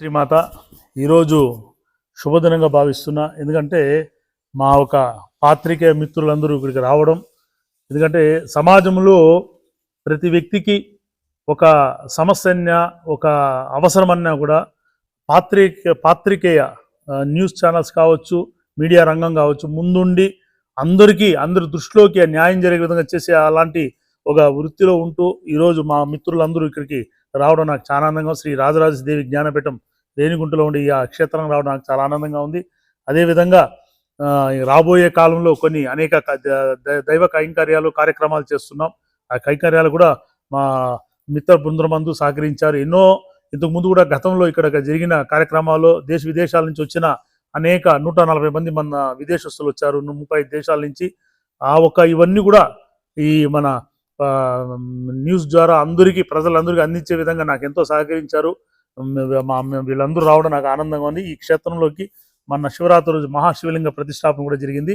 శ్రీమాత ఈరోజు శుభదినంగా భావిస్తున్నా. ఎందుకంటే మా ఒక పాత్రికేయ మిత్రులందరూ ఇక్కడికి రావడం. ఎందుకంటే సమాజంలో ప్రతి వ్యక్తికి ఒక సమస్యన్న ఒక అవసరమన్నా కూడా పాత్రికేయ న్యూస్ ఛానల్స్ కావచ్చు, మీడియా రంగం కావచ్చు, ముందుండి అందరి దృష్టిలోకి న్యాయం జరిగే విధంగా చేసే అలాంటి ఒక వృత్తిలో ఉంటూ ఈరోజు మా మిత్రులందరూ ఇక్కడికి రావడం నాకు చాలా ఆనందంగా. శ్రీ రాజరాజేశ్వరి దేవి జ్ఞానపీఠం రేణిగుంటలో ఉండి ఈ క్షేత్రం రావడం నాకు చాలా ఆనందంగా ఉంది. అదేవిధంగా రాబోయే కాలంలో కొన్ని అనేక దైవ కైంకర్యాలు కార్యక్రమాలు చేస్తున్నాం. ఆ కైంకర్యాలు కూడా మా మిత్ర బృందమందు సహకరించారు. ఇంతకు ముందు కూడా గతంలో ఇక్కడ జరిగిన కార్యక్రమాల్లో దేశ విదేశాల నుంచి వచ్చిన అనేక 140 మంది మన విదేశస్తులు వచ్చారు, 35 దేశాల నుంచి. ఇవన్నీ కూడా ఈ మన న్యూస్ ద్వారా ప్రజలందరికీ అందించే విధంగా నాకు ఎంతో సహకరించారు. వీళ్ళందరూ రావడం నాకు ఆనందంగా ఉంది. ఈ క్షేత్రంలోకి మన శివరాత్రి రోజు మహాశివలింగ ప్రతిష్టాపన కూడా జరిగింది.